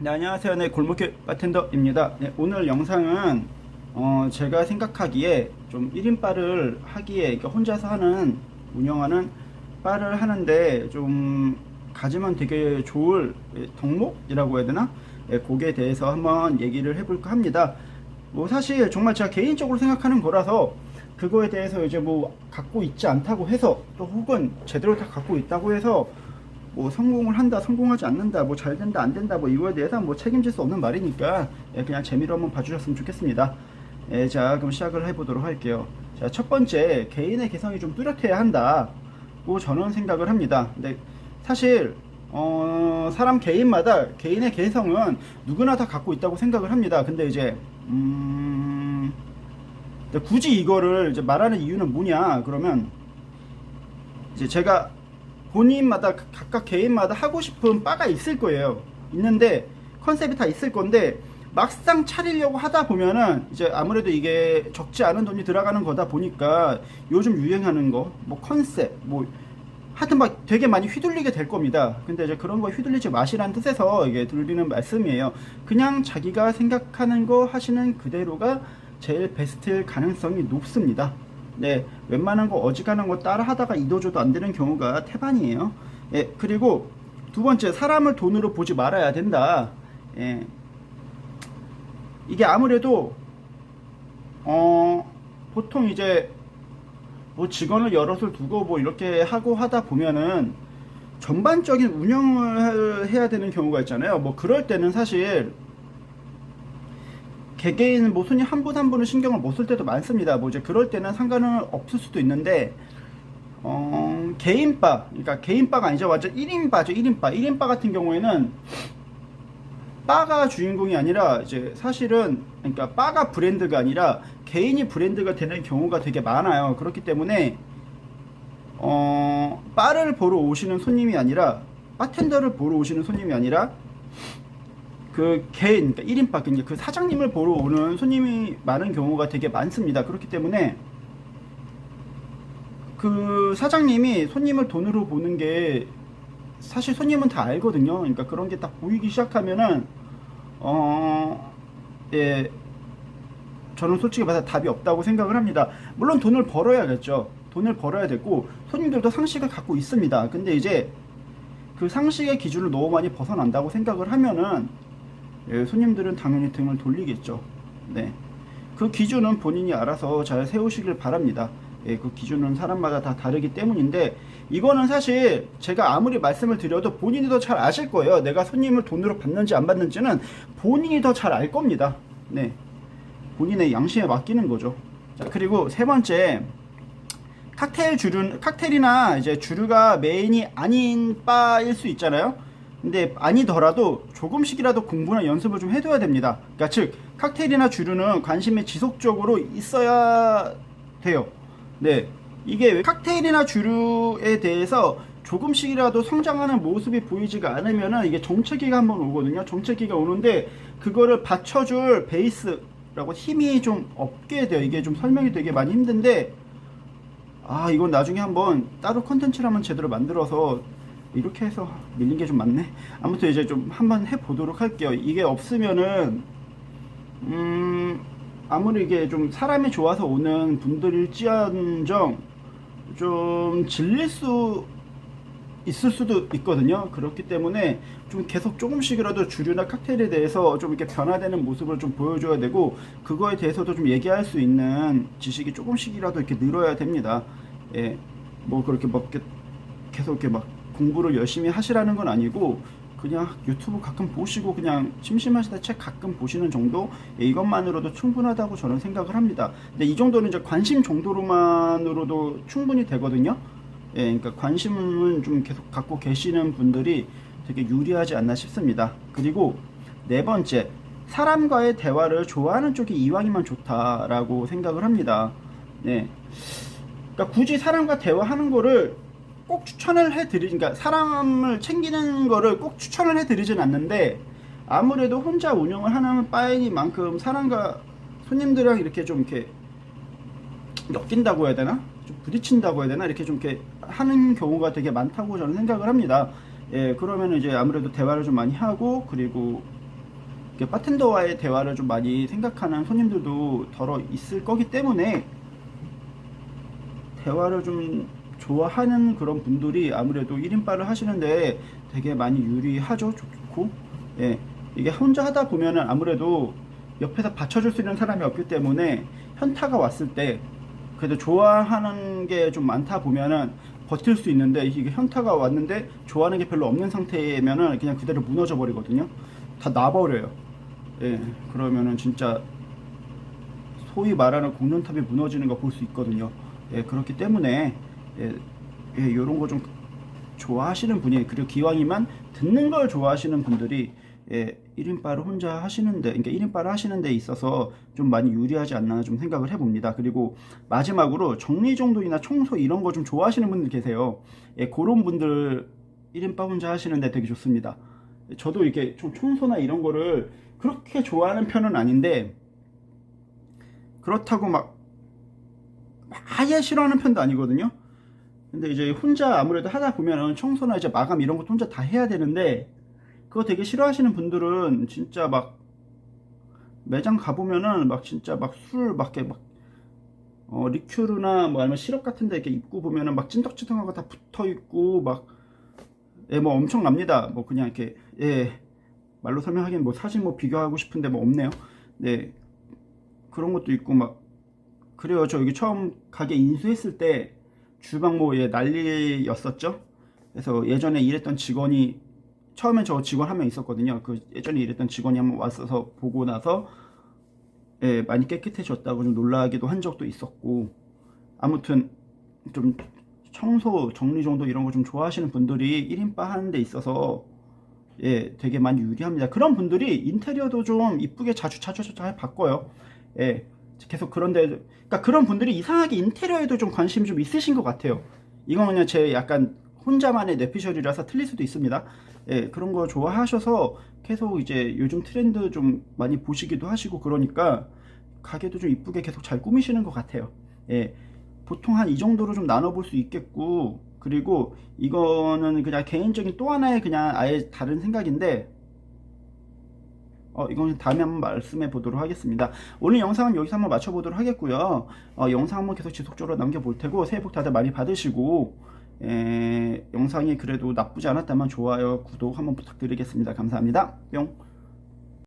네, 안녕하세요. 네, 골목길 바텐더입니다. 네, 오늘 영상은 제가 생각하기에 좀 1인 바를 하기에 이렇게 혼자서 운영하는 바를 하는데 좀 가지면 되게 좋을 덕목이라고 해야 되나? 예, 거기에 대해서 한번 얘기를 해볼까 합니다. 뭐 사실 정말 제가 개인적으로 생각하는 거라서 그거에 대해서 이제 뭐 갖고 있지 않다고 해서 또 혹은 제대로 다 갖고 있다고 해서 뭐 성공을 한다, 성공하지 않는다, 뭐 잘 된다, 안 된다, 뭐 이거에 대해서 뭐 책임질 수 없는 말이니까 그냥 재미로 한번 봐주셨으면 좋겠습니다. 자, 그럼 시작을 해보도록 할게요. 자, 첫 번째, 개인의 개성이 좀 뚜렷해야 한다고 저는 생각을 합니다. 근데 사실 사람 개인마다 개인의 개성은 누구나 다 갖고 있다고 생각을 합니다. 근데 이제 근데 굳이 이거를 이제 말하는 이유는 뭐냐? 그러면 이제 제가 본인마다 각각 개인마다 하고 싶은 바가 있을 거예요. 있는데 컨셉이 다 있을 건데 막상 차리려고 하다 보면은 이제 아무래도 이게 적지 않은 돈이 들어가는 거다 보니까 요즘 유행하는 거 뭐 컨셉 뭐 하여튼 막 되게 많이 휘둘리게 될 겁니다. 근데 이제 그런 거 휘둘리지 마시라는 뜻에서 이게 드리는 말씀이에요. 그냥 자기가 생각하는 거 하시는 그대로가 제일 베스트일 가능성이 높습니다. 네, 웬만한 거 어지간한 거 따라 하다가 이도저도 안 되는 경우가 태반이에요. 예, 그리고 두 번째, 사람을 돈으로 보지 말아야 된다. 예, 이게 아무래도 보통 이제 뭐 직원을 여럿을 두고 뭐 이렇게 하고 하다 보면은 전반적인 운영을 해야 되는 경우가 있잖아요. 뭐 그럴 때는 사실 개개인 뭐 손님 한 분 한 분은 신경을 못 쓸 때도 많습니다. 뭐 이제 그럴 때는 상관은 없을 수도 있는데 개인바, 그러니까 개인바가 아니죠. 완전 1인바죠. 1인바. 1인바 같은 경우에는 바가 주인공이 아니라 이제 사실은 그러니까 바가 브랜드가 아니라 개인이 브랜드가 되는 경우가 되게 많아요. 그렇기 때문에 바를 보러 오시는 손님이 아니라 바텐더를 보러 오시는 손님이 아니라 그 개인, 그러니까 1인바, 그러니까 그 사장님을 보러 오는 손님이 많은 경우가 되게 많습니다. 그렇기 때문에 그 사장님이 손님을 돈으로 보는 게 사실 손님은 다 알거든요. 그러니까 그런 게 딱 보이기 시작하면은 예, 저는 솔직히 말해서 답이 없다고 생각을 합니다. 물론 돈을 벌어야겠죠. 돈을 벌어야 되고 손님들도 상식을 갖고 있습니다. 근데 이제 그 상식의 기준을 너무 많이 벗어난다고 생각을 하면은 예, 손님들은 당연히 등을 돌리겠죠. 네, 그 기준은 본인이 알아서 잘 세우시길 바랍니다. 예, 그 기준은 사람마다 다 다르기 때문인데 이거는 사실 제가 아무리 말씀을 드려도 본인이 더 잘 아실 거예요. 내가 손님을 돈으로 받는지 안 받는지는 본인이 더 잘 알 겁니다. 네, 본인의 양심에 맡기는 거죠. 자, 그리고 세 번째, 칵테일이나 이제 주류가 메인이 아닌 바일 수 있잖아요. 근데 아니더라도 조금씩이라도 공부나 연습을 좀 해둬야 됩니다. 그러니까 즉 칵테일이나 주류는 관심이 지속적으로 있어야 돼요. 네, 이게 칵테일이나 주류에 대해서 조금씩이라도 성장하는 모습이 보이지가 않으면은 이게 정체기가 한번 오거든요. 정체기가 오는데 그거를 받쳐줄 베이스라고 힘이 좀 없게 돼요. 이게 좀 설명이 되게 많이 힘든데 이건 나중에 한번 따로 컨텐츠를 한번 제대로 만들어서 이렇게 해서 밀린 게 좀 많네. 아무튼 이제 좀 한번 해보도록 할게요. 이게 없으면은 아무리 이게 좀 사람이 좋아서 오는 분들일지언정 좀 질릴 수 있을 수도 있거든요. 그렇기 때문에 좀 계속 조금씩이라도 주류나 칵테일에 대해서 좀 이렇게 변화되는 모습을 좀 보여줘야 되고 그거에 대해서도 좀 얘기할 수 있는 지식이 조금씩이라도 이렇게 늘어야 됩니다. 예, 뭐 그렇게 막 계속 이렇게 막 공부를 열심히 하시라는 건 아니고 그냥 유튜브 가끔 보시고 그냥 심심하실 때 책 가끔 보시는 정도, 이것만으로도 충분하다고 저는 생각을 합니다. 근데 이 정도는 이제 관심 정도로만으로도 충분히 되거든요. 예, 그러니까 관심을 좀 계속 갖고 계시는 분들이 되게 유리하지 않나 싶습니다. 그리고 네 번째, 사람과의 대화를 좋아하는 쪽이 이왕이면 좋다라고 생각을 합니다. 네, 그러니까 굳이 사람과 대화하는 거를 꼭 추천을 해드리니까 사람을 챙기는 거를 꼭 추천을 해드리진 않는데 아무래도 혼자 운영을 하는 바이니만큼 사람과 손님들이랑 이렇게 좀 이렇게 엮인다고 해야 되나? 좀 부딪힌다고 해야 되나? 이렇게 좀 이렇게 하는 경우가 되게 많다고 저는 생각을 합니다. 예, 그러면 이제 아무래도 대화를 좀 많이 하고 그리고 이렇게 바텐더와의 대화를 좀 많이 생각하는 손님들도 덜어 있을 거기 때문에 대화를 좀 좋아하는 그런 분들이 아무래도 1인바를 하시는데 되게 많이 유리하죠. 좋고. 예. 이게 혼자 하다 보면은 아무래도 옆에서 받쳐줄 수 있는 사람이 없기 때문에 현타가 왔을 때 그래도 좋아하는 게 좀 많다 보면은 버틸 수 있는데, 이게 현타가 왔는데 좋아하는 게 별로 없는 상태면은 그냥 그대로 무너져 버리거든요. 다 나버려요. 예. 그러면은 진짜 소위 말하는 공룡탑이 무너지는 거 볼 수 있거든요. 예, 그렇기 때문에 이런 거 좀 좋아하시는 분이, 그리고 기왕이면 듣는 걸 좋아하시는 분들이 1인바를 혼자 하시는데, 그러니까 1인바를 하시는 데 있어서 좀 많이 유리하지 않나 좀 생각을 해봅니다. 그리고 마지막으로 정리정돈이나 청소 이런 거 좀 좋아하시는 분들 계세요. 그런 분들 1인바 혼자 하시는데 되게 좋습니다. 저도 이렇게 좀 청소나 이런 거를 그렇게 좋아하는 편은 아닌데, 그렇다고 막 아예 싫어하는 편도 아니거든요. 근데 이제 혼자 아무래도 하다 보면은 청소나 이제 마감 이런 것도 혼자 다 해야 되는데, 그거 되게 싫어하시는 분들은 진짜 막 매장 가보면은 막 진짜 막 술 막 이렇게 막 리큐르나 뭐 아니면 시럽 같은 데 이렇게 입고 보면은 막 찐득찐득한 거 다 붙어 있고 막 뭐 엄청납니다. 뭐 그냥 이렇게 말로 설명하기엔 뭐 사진 뭐 비교하고 싶은데 뭐 없네요. 네, 그런 것도 있고 막 그래요. 저 여기 처음 가게 인수했을 때 주방 뭐 난리였었죠. 그래서 예전에 일했던 직원이, 처음엔 저 직원 한 명 있었거든요. 그 예전에 일했던 직원이 한번 왔어서 보고 나서 많이 깨끗해졌다고 좀 놀라기도 한 적도 있었고, 아무튼 좀 청소 정리정돈 이런 거 좀 좋아하시는 분들이 1인바 하는 데 있어서 되게 많이 유리합니다. 그런 분들이 인테리어도 좀 이쁘게 자주 잘 바꿔요. 계속 그러니까 그런 분들이 이상하게 인테리어에도 좀 관심이 좀 있으신 것 같아요. 이건 그냥 제 약간 혼자만의 뇌피셜이라서 틀릴 수도 있습니다. 그런 거 좋아하셔서 계속 이제 요즘 트렌드 좀 많이 보시기도 하시고, 그러니까 가게도 좀 이쁘게 계속 잘 꾸미시는 것 같아요. 보통 한 이 정도로 좀 나눠볼 수 있겠고, 그리고 이거는 그냥 개인적인 또 하나의 그냥 아예 다른 생각인데, 이건 다음에 한번 말씀해 보도록 하겠습니다. 오늘 영상은 여기서 한번 마쳐보도록 하겠고요. 영상 한번 계속 지속적으로 남겨볼 테고, 새해 복 다들 많이 받으시고, 영상이 그래도 나쁘지 않았다면 좋아요, 구독 한번 부탁드리겠습니다. 감사합니다. 뿅.